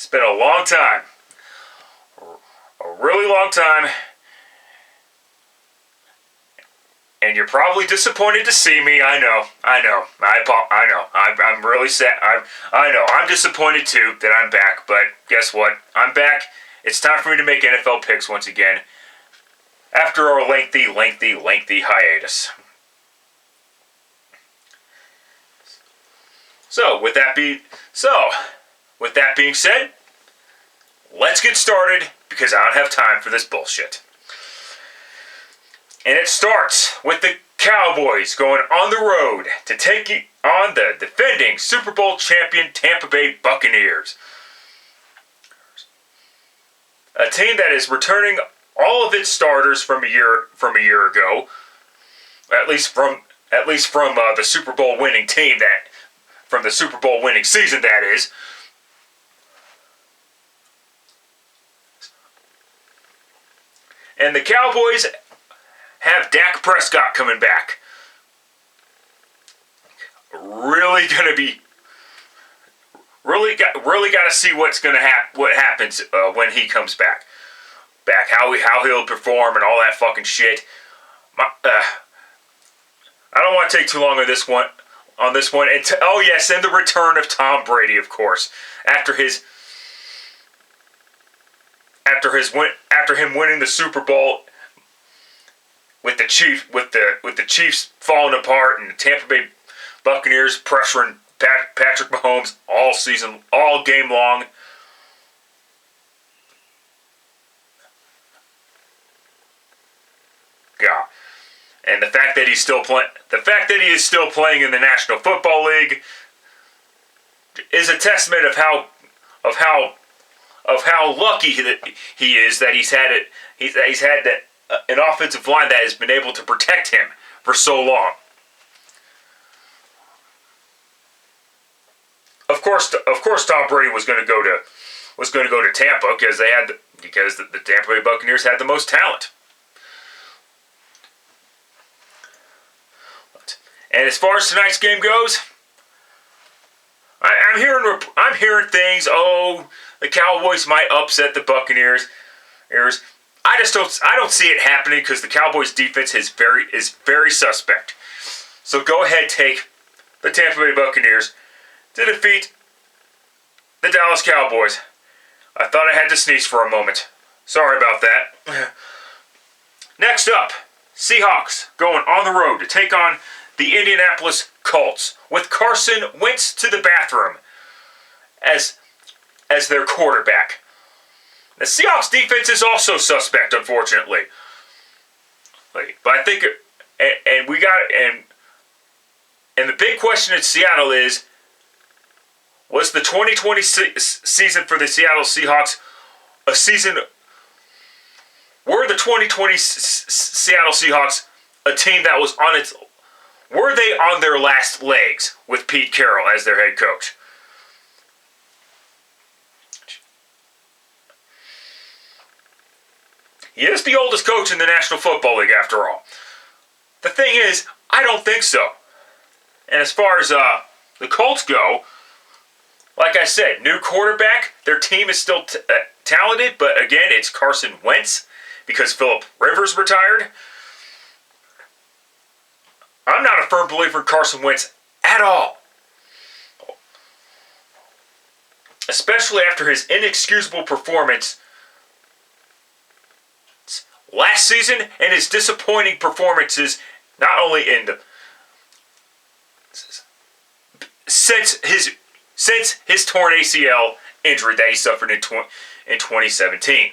It's been a long time. A really long time. And you're probably disappointed to see me. I know. I'm really sad. I know. I'm disappointed too that I'm back. But guess what? I'm back. It's time for me to make NFL picks once again. After our lengthy hiatus. So, with that being said, let's get started because I don't have time for this bullshit. And it starts with the Cowboys going on the road to take on the defending Super Bowl champion Tampa Bay Buccaneers. A team that is returning all of its starters from a year ago, at least from the Super Bowl winning team from the Super Bowl winning season, that is. And the Cowboys have Dak Prescott coming back. Really got to see what happens when he comes back. How he'll perform and all that fucking shit. I don't want to take too long on this one. And the return of Tom Brady, of course, after him winning the Super Bowl with the Chiefs falling apart and the Tampa Bay Buccaneers pressuring Patrick Mahomes all game long. God. And the fact that he is still playing in the National Football League is a testament of how lucky he is that he's had an offensive line that has been able to protect him for so long. Of course, Tom Brady was going to go to Tampa because the Tampa Bay Buccaneers had the most talent. And as far as tonight's game goes, I'm hearing things. Oh, the Cowboys might upset the Buccaneers. I don't see it happening because the Cowboys' defense is very suspect. So go ahead, take the Tampa Bay Buccaneers to defeat the Dallas Cowboys. I thought I had to sneeze for a moment. Sorry about that. Next up, Seahawks going on the road to take on the Indianapolis Colts with Carson Wentz to the bathroom as their quarterback. The Seahawks defense is also suspect, unfortunately. But I think, and the big question in Seattle is, was the 2020 season for the Seattle Seahawks a season? Were the 2020 Seattle Seahawks a team that was on its? Were they on their last legs with Pete Carroll as their head coach? He is the oldest coach in the National Football League, after all. The thing is, I don't think so. And as far as the Colts go, like I said, new quarterback. Their team is still talented, but again, it's Carson Wentz because Phillip Rivers retired. I'm not a firm believer in Carson Wentz at all. Especially after his inexcusable performance last season and his disappointing performances not only since his torn ACL injury that he suffered in 2017.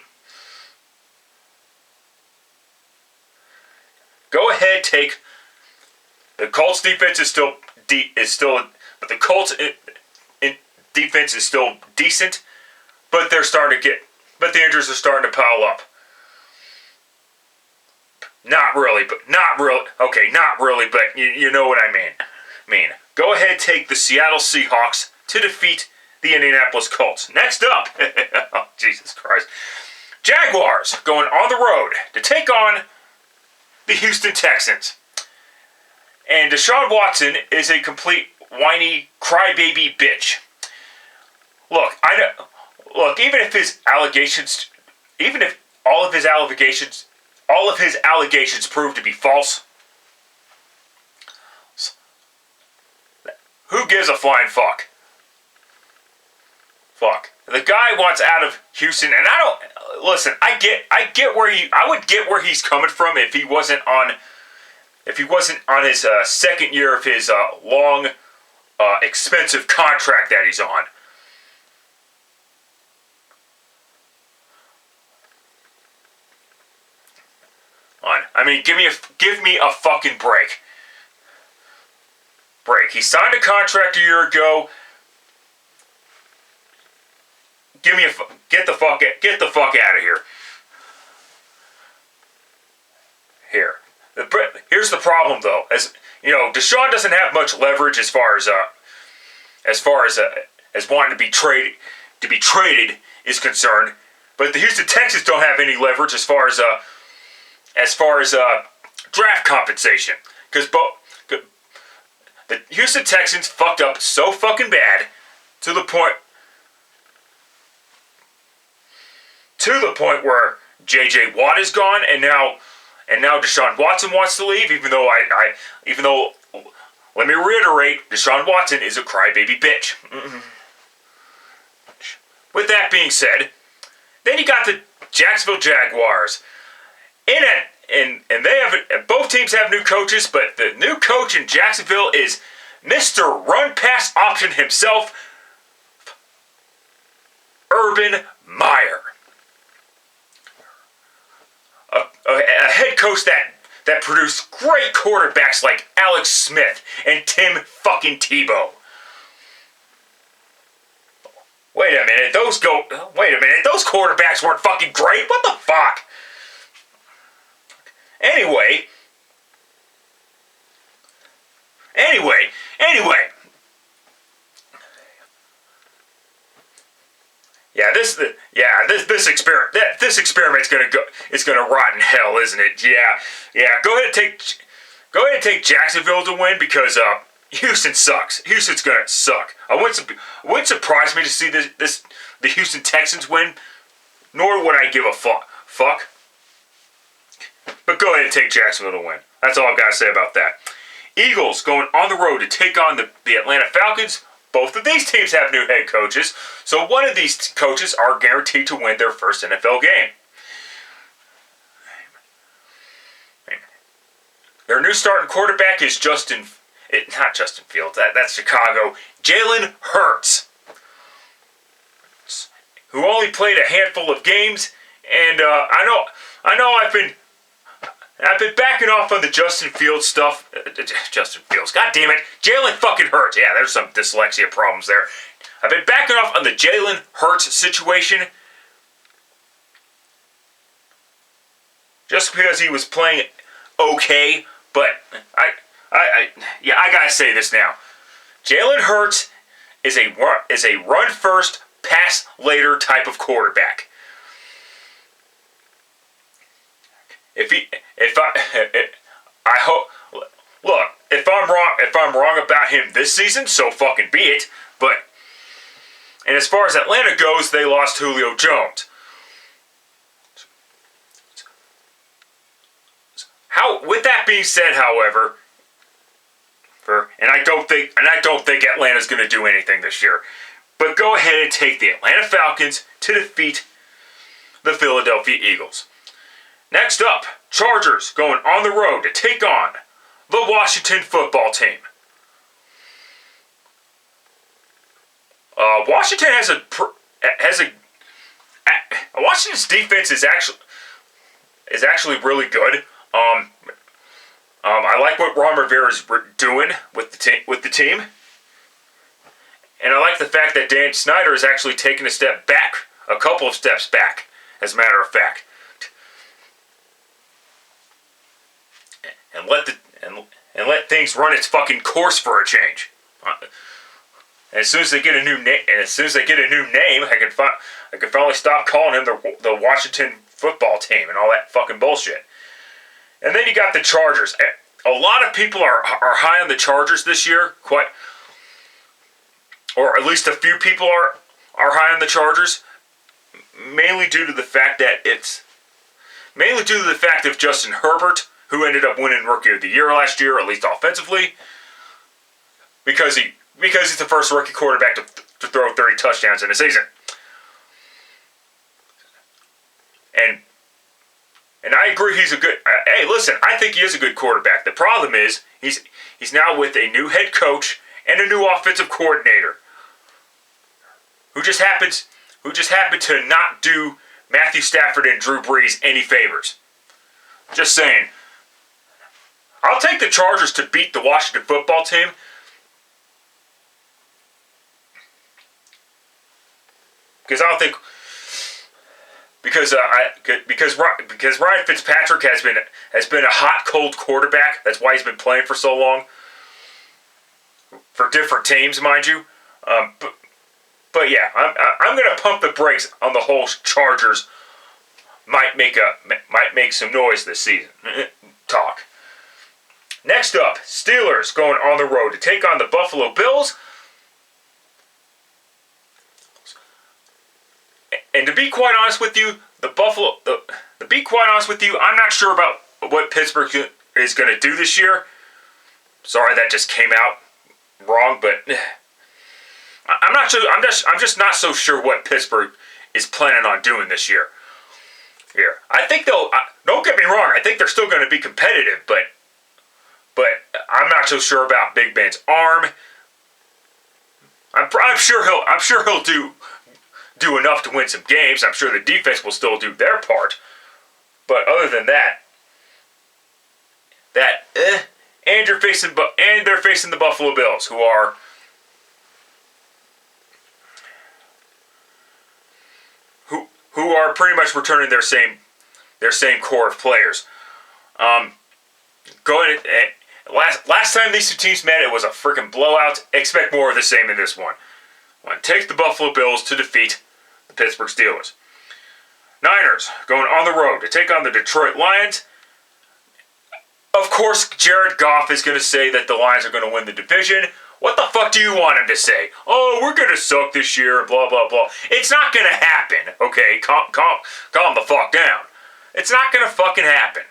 Go ahead, take the Colts defense but the Colts defense is still decent, but the injuries are starting to pile up. Not really, but you know what I mean. Go ahead, take the Seattle Seahawks to defeat the Indianapolis Colts. Next up, oh, Jesus Christ, Jaguars going on the road to take on the Houston Texans. And Deshaun Watson is a complete whiny crybaby bitch. Look, look, even if all of his allegations prove to be false, who gives a flying fuck? Fuck. The guy wants out of Houston, and I don't listen. I would get where he's coming from if he wasn't on his second year of his long, expensive contract that he's on. I mean, give me a fucking break. He signed a contract a year ago. Get the fuck out of here. Here's the problem, though. As you know, Deshaun doesn't have much leverage as far as wanting to be traded is concerned. But the Houston Texans don't have any leverage as far as draft compensation, because the Houston Texans fucked up so fucking bad to the point where J.J. Watt is gone, and now Deshaun Watson wants to leave. Even though let me reiterate, Deshaun Watson is a crybaby bitch. With that being said, then you got the Jacksville Jaguars. And both teams have new coaches, but the new coach in Jacksonville is Mr. Run Pass Option himself, Urban Meyer. A head coach that produced great quarterbacks like Alex Smith and Tim fucking Tebow. Wait a minute, those quarterbacks weren't fucking great? What the fuck? Anyway. This experiment's gonna rot in hell, isn't it? Yeah. Go ahead and take Jacksonville to win, because Houston sucks. Houston's gonna suck. It wouldn't surprise me to see the Houston Texans win, nor would I give a fuck. But go ahead and take Jacksonville to win. That's all I've got to say about that. Eagles going on the road to take on the Atlanta Falcons. Both of these teams have new head coaches, so one of these coaches are guaranteed to win their first NFL game. Their new starting quarterback is not Justin Fields, that's Chicago, Jalen Hurts, who only played a handful of games, and I know I've been backing off on the Justin Fields stuff. Justin Fields, god damn it, Jalen fucking Hurts. Yeah, there's some dyslexia problems there. I've been backing off on the Jalen Hurts situation just because he was playing okay, but I gotta say this now. Jalen Hurts is a run first, pass later type of quarterback. If I'm wrong about him this season, so fucking be it. And as far as Atlanta goes, they lost Julio Jones. With that being said, however, I don't think Atlanta's going to do anything this year. But go ahead and take the Atlanta Falcons to defeat the Philadelphia Eagles. Next up, Chargers going on the road to take on the Washington football team. Washington's defense is actually really good. I like what Ron Rivera's doing with the team, and I like the fact that Dan Snyder is actually taking a couple of steps back, as a matter of fact, and let things run its fucking course for a change. And as soon as they get a new name, I can finally stop calling him the Washington football team and all that fucking bullshit. And then you got the Chargers. A lot of people are high on the Chargers this year, or at least a few people are high on the Chargers, mainly due to the fact of Justin Herbert, who ended up winning Rookie of the Year last year, at least offensively, because he's the first rookie quarterback to throw 30 touchdowns in a season. And I agree he's a good... Hey, listen, I think he is a good quarterback. The problem is he's now with a new head coach and a new offensive coordinator who just happened to not do Matthew Stafford and Drew Brees any favors. Just saying. I'll take the Chargers to beat the Washington football team. Because I don't think... Because Ryan Fitzpatrick has been a hot, cold quarterback. That's why he's been playing for so long. For different teams, mind you. But yeah, I'm gonna pump the brakes on the whole Chargers. Might make some noise this season. Talk. Next up, Steelers going on the road to take on the Buffalo Bills. And to be quite honest with you, I'm not sure about what Pittsburgh is going to do this year. Sorry, that just came out wrong, but I'm not sure. I'm just not so sure what Pittsburgh is planning on doing this year. Here, I think they'll. Don't get me wrong. I think they're still going to be competitive, but I'm not so sure about Big Ben's arm. I'm sure he'll do enough to win some games. I'm sure the defense will still do their part. But other than that, and they're facing the Buffalo Bills, who are pretty much returning their same core of players. Last time these two teams met, it was a freaking blowout. Expect more of the same in this one. Take the Buffalo Bills to defeat the Pittsburgh Steelers. Niners going on the road to take on the Detroit Lions. Of course, Jared Goff is going to say that the Lions are going to win the division. What the fuck do you want him to say? Oh, we're going to suck this year and blah, blah, blah. It's not going to happen, okay? Calm the fuck down. It's not going to fucking happen.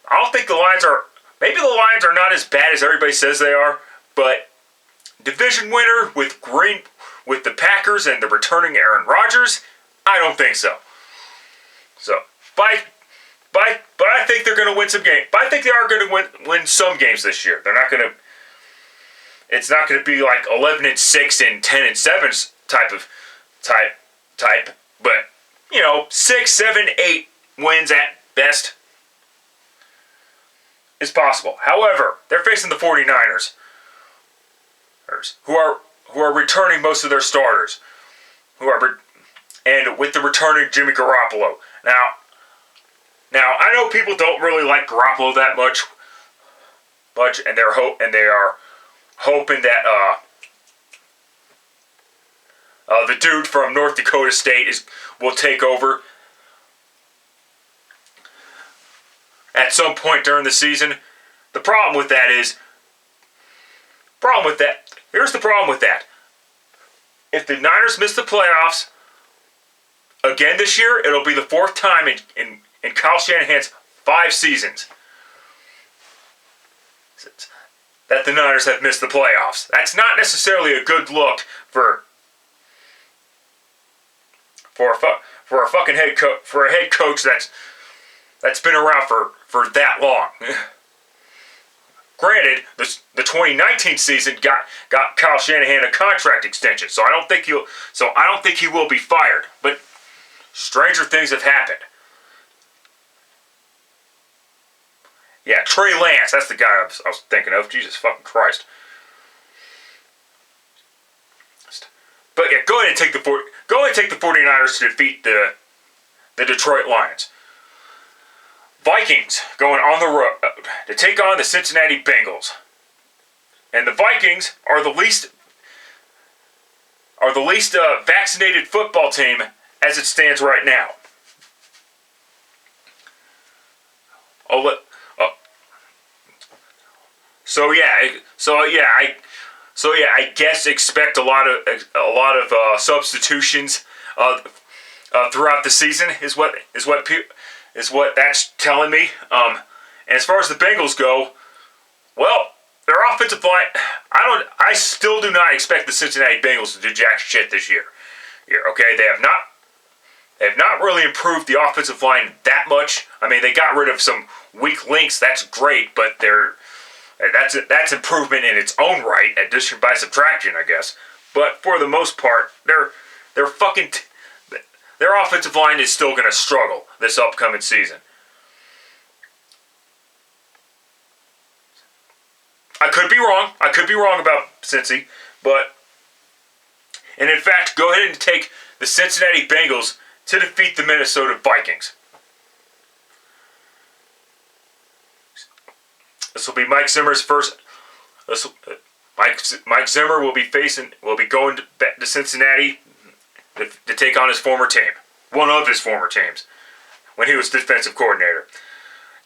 I don't think the Lions are... Maybe the Lions are not as bad as everybody says they are, but division winner with the Packers and the returning Aaron Rodgers? I don't think so. But I think they're going to win some games. But I think they are going to win some games this year. They're not going to... It's not going to be like 11-6 and 10-7 type. But 6, 7, 8 wins at best is possible. However, they're facing the 49ers, who are returning most of their starters, and with the returning Jimmy Garoppolo. Now I know people don't really like Garoppolo that much, and they are hoping that the dude from North Dakota State will take over at some point during the season. Here's the problem with that. If the Niners miss the playoffs again this year, it'll be the fourth time in Kyle Shanahan's 5 seasons that the Niners have missed the playoffs. That's not necessarily a good look for a head coach that's been around for that long. Granted, the 2019 season got Kyle Shanahan a contract extension, so I don't think he will be fired. But stranger things have happened. Yeah, Trey Lance, that's the guy I was thinking of. Jesus fucking Christ. But yeah, go ahead and take the 49ers to defeat the Detroit Lions. Vikings going on the road to take on the Cincinnati Bengals. And the Vikings are the least vaccinated football team as it stands right now. So yeah, I guess expect a lot of substitutions throughout the season is what that's telling me. And as far as the Bengals go, well, their offensive line, I still do not expect the Cincinnati Bengals to do jack shit this year. Okay, they have not really improved the offensive line that much. I mean, they got rid of some weak links. That's great, but that's improvement in its own right, addition by subtraction, I guess. But for the most part, their offensive line is still going to struggle this upcoming season. I could be wrong. I could be wrong about Cincy, and in fact, go ahead and take the Cincinnati Bengals to defeat the Minnesota Vikings. This will be Mike Zimmer's first. Mike Zimmer will be going to Cincinnati to take on his former team, one of his former teams, when he was defensive coordinator.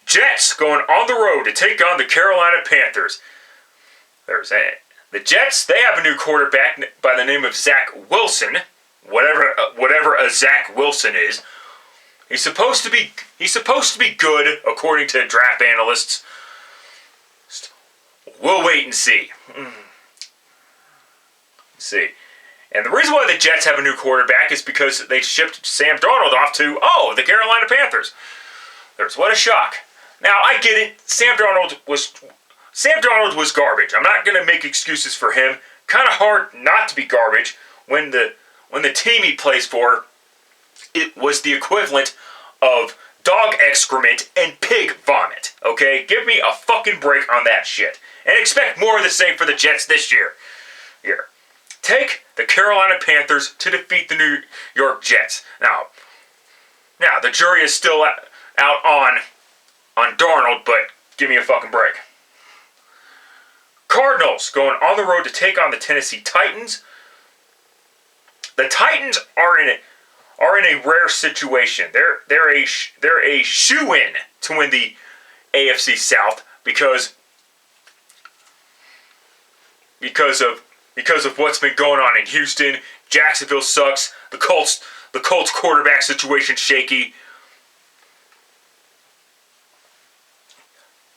Jets going on the road to take on the Carolina Panthers. The Jets, they have a new quarterback by the name of Zach Wilson. Whatever a Zach Wilson is. He's supposed to be good according to draft analysts. We'll wait and see. And the reason why the Jets have a new quarterback is because they shipped Sam Darnold off to the Carolina Panthers. What a shock. Now I get it. Sam Darnold was garbage. I'm not going to make excuses for him. Kind of hard not to be garbage when the team he plays for, it was the equivalent of dog excrement and pig vomit. Okay? Give me a fucking break on that shit. And expect more of the same for the Jets this year. Here. Take the Carolina Panthers to defeat the New York Jets. Now the jury is still out on Darnold, but give me a fucking break. Cardinals going on the road to take on the Tennessee Titans. The Titans are in a rare situation. They're a shoo-in to win the AFC South because of what's been going on in Houston. Jacksonville sucks. The Colts quarterback situation shaky.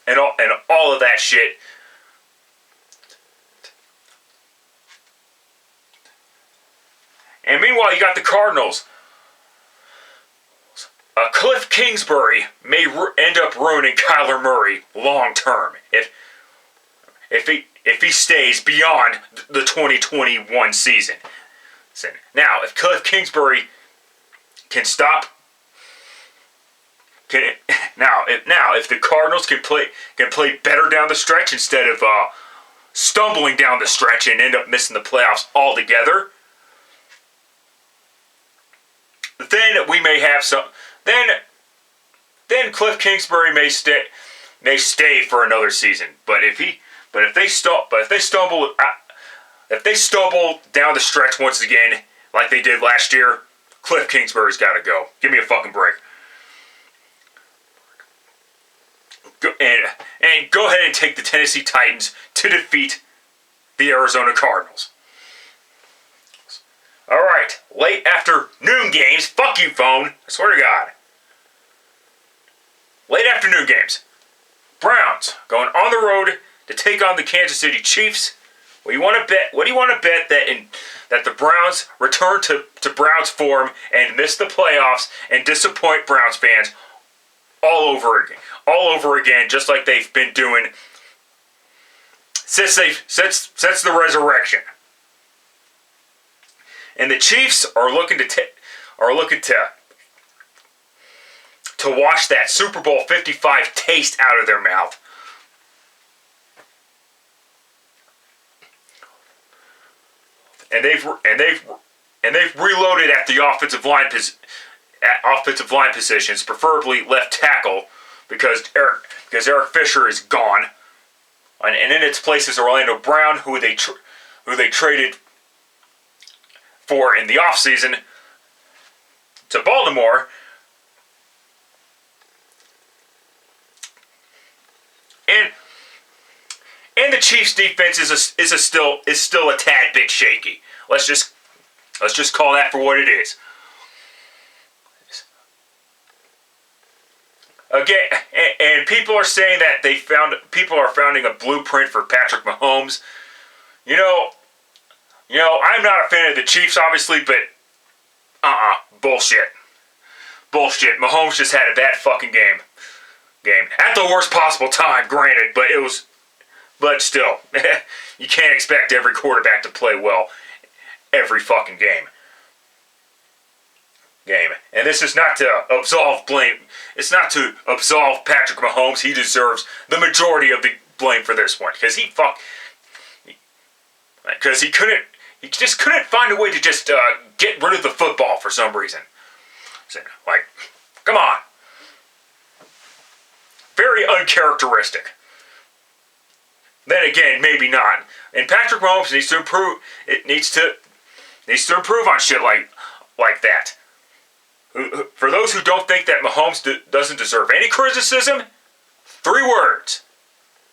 And all of that shit. And meanwhile, you got the Cardinals. Cliff Kingsbury may end up ruining Kyler Murray long term if he stays beyond the 2021 season. Now, if Cliff Kingsbury can stop, if the Cardinals can play better down the stretch instead of stumbling down the stretch and end up missing the playoffs altogether, then we may have some. Then Cliff Kingsbury may stay for another season. But if they stumble down the stretch once again like they did last year, Cliff Kingsbury's got to go. Give me a fucking break. And go ahead and take the Tennessee Titans to defeat the Arizona Cardinals. Alright, late afternoon games. Fuck you, phone. I swear to God. Late afternoon games. Browns going on the road to take on the Kansas City Chiefs. What do you want to bet that the Browns return to Browns form and miss the playoffs and disappoint Browns fans all over again, just like they've been doing since the resurrection. And the Chiefs are looking to wash that Super Bowl 55 taste out of their mouth. And they've reloaded at the offensive line positions, preferably left tackle, because Eric Fisher is gone, and in its place is Orlando Brown, who they traded for in the offseason to Baltimore. And the Chiefs' defense is still a tad bit shaky. Let's just call that for what it is. Again, and people are saying that people are founding a blueprint for Patrick Mahomes. You know, I'm not a fan of the Chiefs, obviously, but bullshit. Mahomes just had a bad fucking game at the worst possible time, granted, but still, you can't expect every quarterback to play well every fucking game. And this is not to absolve blame. It's not to absolve Patrick Mahomes. He deserves the majority of the blame for this one because he just couldn't find a way to just get rid of the football for some reason. So, like, come on. Very uncharacteristic. Then again, maybe not. And Patrick Mahomes needs to improve. It needs to improve on shit like that. For those who don't think that Mahomes doesn't deserve any criticism, 3 words: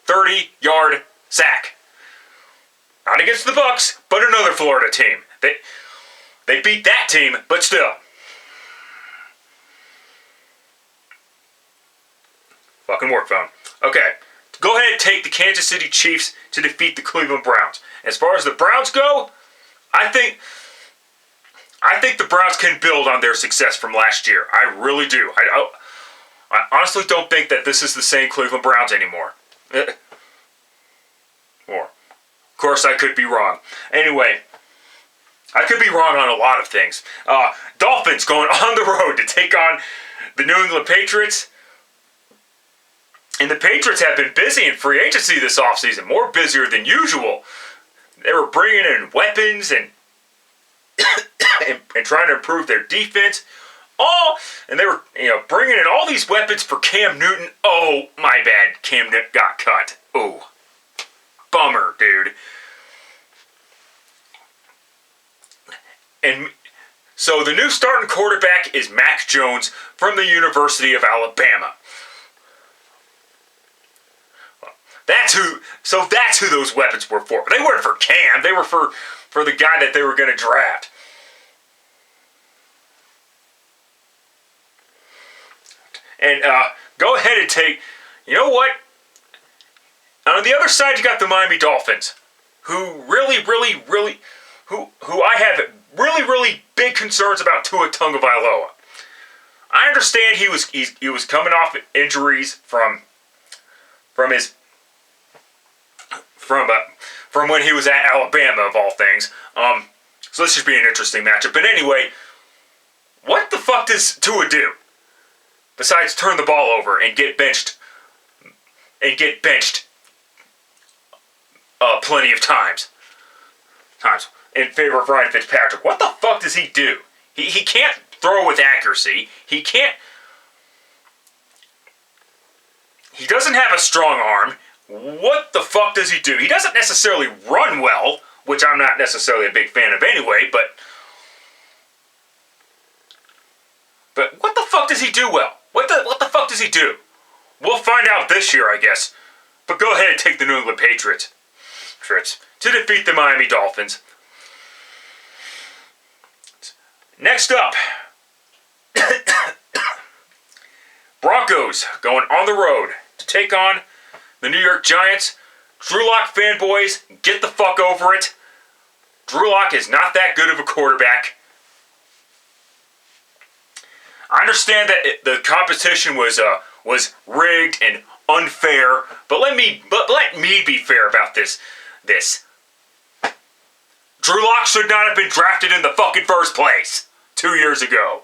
30-yard sack. Not against the Bucs, but another Florida team. They beat that team, but still. Fucking work phone. Okay, go ahead and take the Kansas City Chiefs to defeat the Cleveland Browns. As far as the Browns go, I think the Browns can build on their success from last year. I really do. I honestly don't think that this is the same Cleveland Browns anymore. Or, of course, I could be wrong. Anyway, I could be wrong on a lot of things. Dolphins going on the road to take on the New England Patriots. And the Patriots have been busy in free agency this offseason, more busier than usual. They were bringing in weapons and trying to improve their defense. And they were bringing in all these weapons for Cam Newton. Oh, my bad. Cam Newton got cut. Oh, bummer, dude. And so the new starting quarterback is Mac Jones from the University of Alabama. That's who those weapons were for. They weren't for Cam. They were for the guy that they were going to draft. And go ahead and take. You know what? On the other side, you got the Miami Dolphins, who I have really big concerns about Tua Tagovailoa. I understand he was coming off injuries from when he was at Alabama, of all things. So this should be an interesting matchup. But anyway, what the fuck does Tua do besides turn the ball over and get benched plenty of times in favor of Ryan Fitzpatrick? What the fuck does he do? He can't throw with accuracy. He doesn't have a strong arm. What the fuck does he do? He doesn't necessarily run well, which I'm not necessarily a big fan of anyway, but what the fuck does he do well? What the fuck does he do? We'll find out this year, I guess. But go ahead and take the New England Patriots to defeat the Miami Dolphins. Next up, Broncos going on the road to take on the New York Giants. Drew Lock fanboys, get the fuck over it. Drew Lock is not that good of a quarterback. I understand that the competition was rigged and unfair, but let me be fair about this. Drew Lock should not have been drafted in the fucking first place 2 years ago.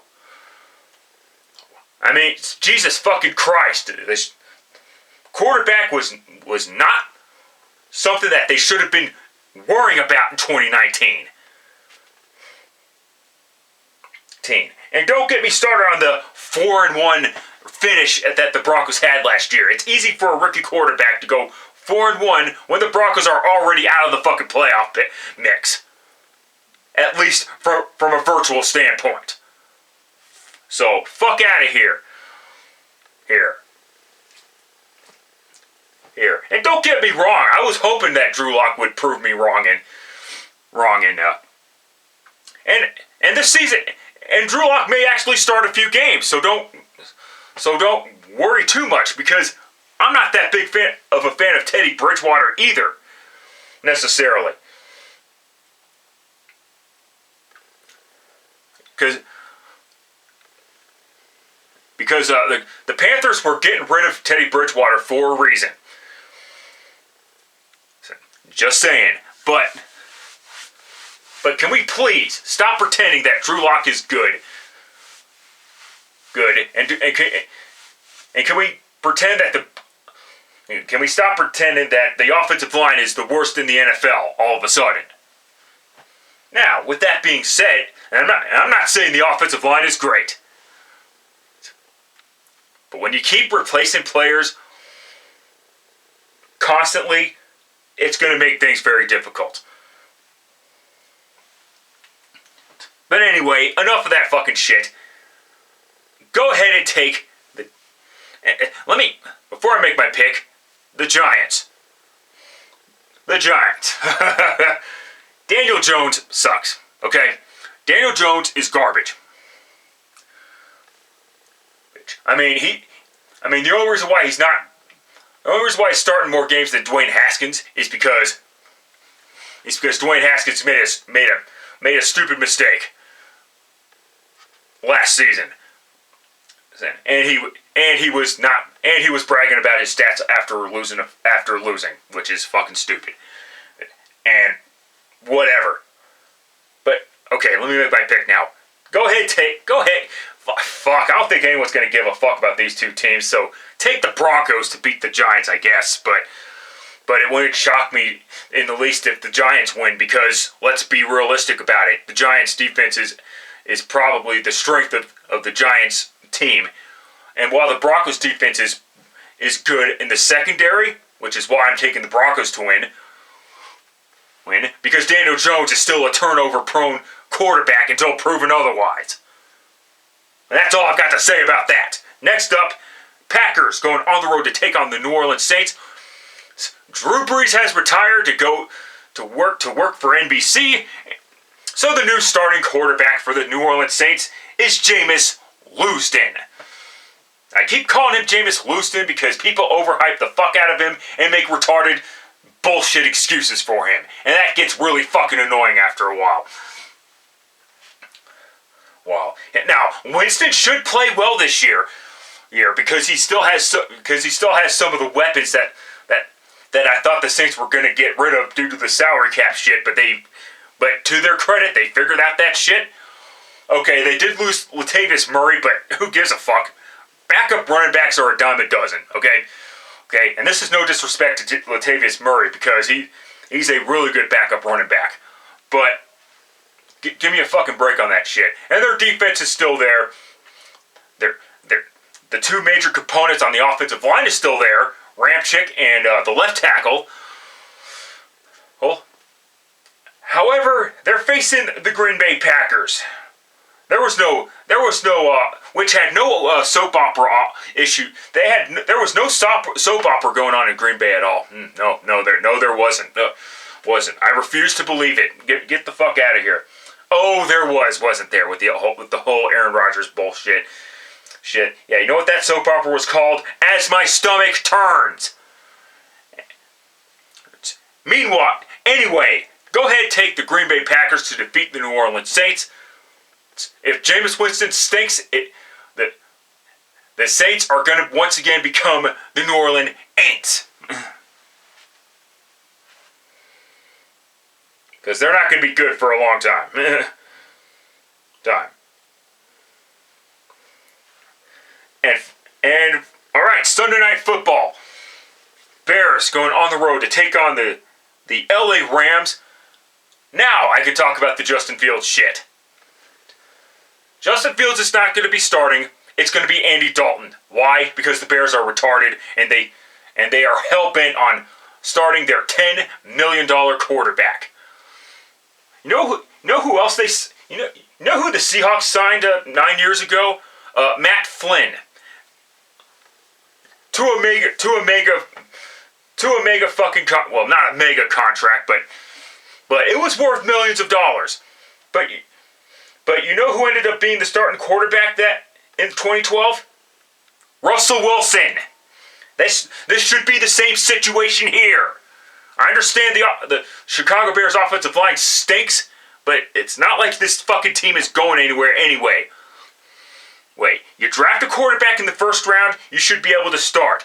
I mean, Jesus fucking Christ. This quarterback was not something that they should have been worrying about in 2019. And don't get me started on the 4-1 finish that the Broncos had last year. It's easy for a rookie quarterback to go 4-1 when the Broncos are already out of the fucking playoff mix. At least from a virtual standpoint. So, fuck out of here. here. And don't get me wrong, I was hoping that Drew Lock would prove me wrong and this season, and Drew Lock may actually start a few games, so don't worry too much, because I'm not that big fan of Teddy Bridgewater either, necessarily. Because the Panthers were getting rid of Teddy Bridgewater for a reason. Just saying. But can we please stop pretending that Drew Lock is good? And can we pretend that can we stop pretending that the offensive line is the worst in the NFL all of a sudden? Now, with that being said, and I'm not saying the offensive line is great, but when you keep replacing players constantly, it's going to make things very difficult. But anyway, enough of that fucking shit. Go ahead and take before I make my pick, the Giants. The Giants. Daniel Jones sucks, okay? Daniel Jones is garbage. The only reason why he's starting more games than Dwayne Haskins is because Dwayne Haskins made a stupid mistake last season, and he was bragging about his stats after losing, which is fucking stupid, and whatever. But okay, let me make my pick now. Go ahead. Fuck, I don't think anyone's going to give a fuck about these two teams, so take the Broncos to beat the Giants, I guess, but it wouldn't shock me in the least if the Giants win, because let's be realistic about it. The Giants' defense is probably the strength of the Giants' team, and while the Broncos' defense is good in the secondary, which is why I'm taking the Broncos to win, because Daniel Jones is still a turnover-prone quarterback until proven otherwise. And that's all I've got to say about that. Next up, Packers going on the road to take on the New Orleans Saints. Drew Brees has retired to go to work for NBC. So the new starting quarterback for the New Orleans Saints is Jameis Winston. I keep calling him Jameis Winston because people overhype the fuck out of him and make retarded bullshit excuses for him. And that gets really fucking annoying after a while. Now, Winston should play well this year because he still has some of the weapons that I thought the Saints were going to get rid of due to the salary cap shit, but to their credit, they figured out that shit. Okay, they did lose Latavius Murray, but who gives a fuck? Backup running backs are a dime a dozen, okay? Okay, and this is no disrespect to Latavius Murray because he's a really good backup running back, but give me a fucking break on that shit. And their defense is still there. The two major components on the offensive line is still there. Ramchick and the left tackle. Well, however, they're facing the Green Bay Packers. There was no, which had no soap opera issue. There was no soap opera going on in Green Bay at all. No, there wasn't. I refuse to believe it. Get the fuck out of here. Oh, there wasn't there, with the whole Aaron Rodgers bullshit. Shit. Yeah, you know what that soap opera was called? As My Stomach Turns. Meanwhile, anyway, go ahead and take the Green Bay Packers to defeat the New Orleans Saints. If Jameis Winston stinks, the Saints are going to once again become the New Orleans Aints. Because they're not going to be good for a long time. And all right, Sunday Night Football. Bears going on the road to take on the LA Rams. Now I can talk about the Justin Fields shit. Justin Fields is not going to be starting. It's going to be Andy Dalton. Why? Because the Bears are retarded and they are hell-bent on starting their $10 million quarterback. You know who else you know who the Seahawks signed 9 years ago? Matt Flynn. To a mega to a mega fucking well, not a mega contract, but it was worth millions of dollars. But you know who ended up being the starting quarterback that in 2012? Russell Wilson. This should be the same situation here. I understand the Chicago Bears offensive line stinks, but it's not like this fucking team is going anywhere anyway. Wait, you draft a quarterback in the first round, you should be able to start.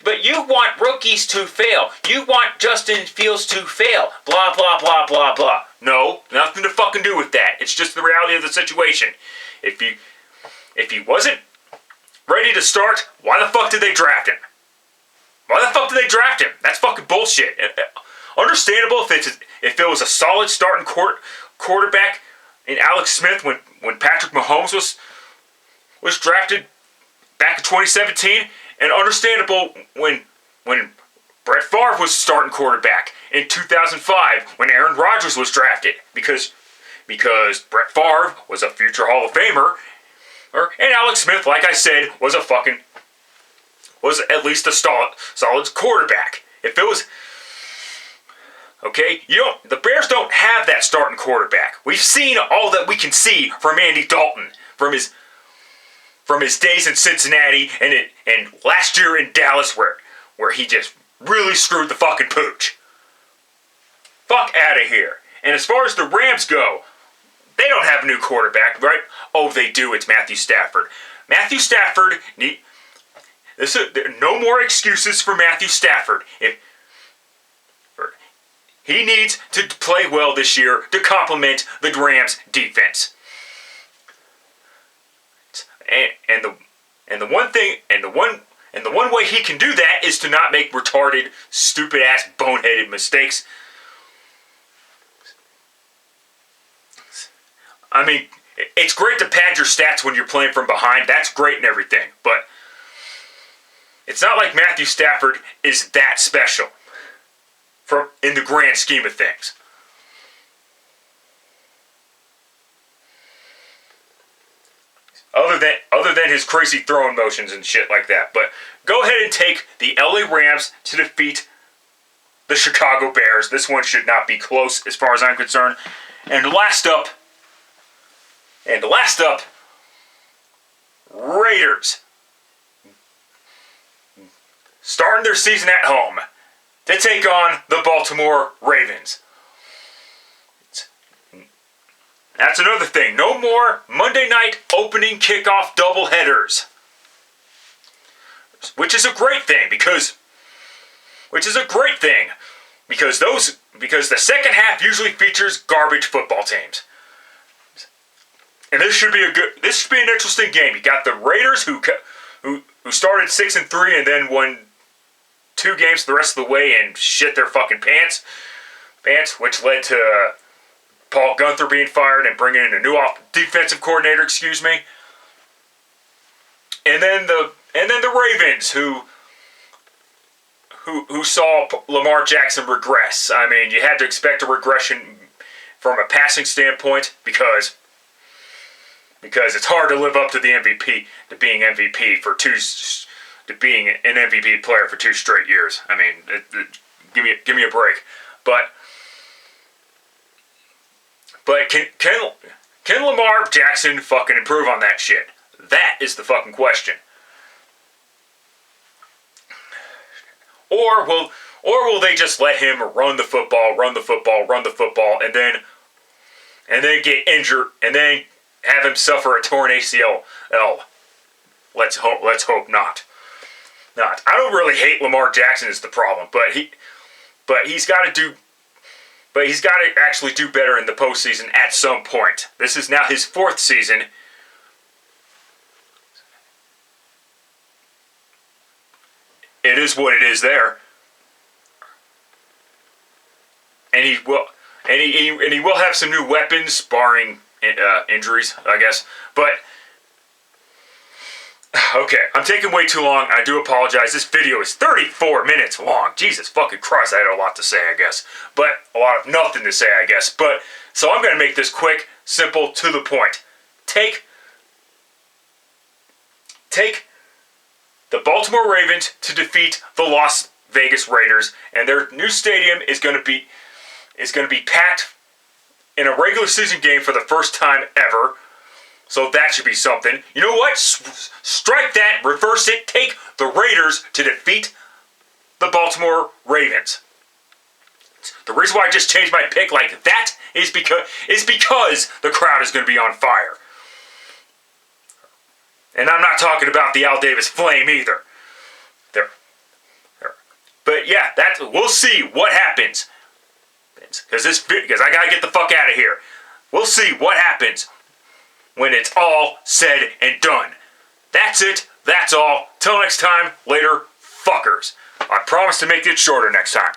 But you want rookies to fail. You want Justin Fields to fail. Blah, blah, blah, blah, blah. No, nothing to fucking do with that. It's just the reality of the situation. If he wasn't ready to start, why the fuck did they draft him? Why the fuck did they draft him? That's fucking bullshit. Understandable if it was a solid starting quarterback in Alex Smith when Patrick Mahomes was drafted back in 2017, and understandable when Brett Favre was starting quarterback in 2005 when Aaron Rodgers was drafted because Brett Favre was a future Hall of Famer, and Alex Smith, like I said, was at least a solid quarterback. If it was okay, the Bears don't have that starting quarterback. We've seen all that we can see from Andy Dalton from his days in Cincinnati and last year in Dallas where he just really screwed the fucking pooch. Fuck out of here. And as far as the Rams go, they don't have a new quarterback, right? Oh, they do. It's Matthew Stafford. Matthew Stafford, no more excuses for Matthew Stafford. He needs to play well this year to complement the Rams' defense. And the one way he can do that is to not make retarded, stupid ass, boneheaded mistakes. I mean, it's great to pad your stats when you're playing from behind. That's great and everything, but it's not like Matthew Stafford is that special in the grand scheme of things. Other than his crazy throwing motions and shit like that. But go ahead and take the LA Rams to defeat the Chicago Bears. This one should not be close as far as I'm concerned. And last up, Raiders. Starting their season at home to take on the Baltimore Ravens. That's another thing. No more Monday night opening kickoff doubleheaders. Which is a great thing because the second half usually features garbage football teams. And this should be an interesting game. You got the Raiders who started 6-3 and then won 2 games the rest of the way and shit their fucking pants, which led to Paul Gunther being fired and bringing in a new defensive coordinator. And then the Ravens who saw Lamar Jackson regress. I mean, you had to expect a regression from a passing standpoint because it's hard to live up to the MVP, to being MVP to being an MVP player for 2 straight years. I mean, give me a break. But can Lamar Jackson fucking improve on that shit? That is the fucking question. Or will they just let him run the football, and then get injured, and then have him suffer a torn ACL? Let's hope not. I don't really hate Lamar Jackson is the problem, but he's got to actually do better in the postseason at some point. This is now his 4th season. It is what it is there, and he will have some new weapons, barring injuries, I guess. But okay, I'm taking way too long. I do apologize. This video is 34 minutes long. Jesus fucking Christ, I had a lot to say, I guess. But a lot of nothing to say, I guess. But so I'm going to make this quick, simple, to the point. Take the Baltimore Ravens to defeat the Las Vegas Raiders, and their new stadium is going to be packed in a regular season game for the first time ever. So that should be something. You know what? Strike that, reverse it, take the Raiders to defeat the Baltimore Ravens. The reason why I just changed my pick like that is because the crowd is going to be on fire. And I'm not talking about the Al Davis Flame either. There. But yeah, we'll see what happens. Because I gotta get the fuck out of here. We'll see what happens when it's all said and done. That's it. That's all. Till next time. Later, fuckers. I promise to make it shorter next time.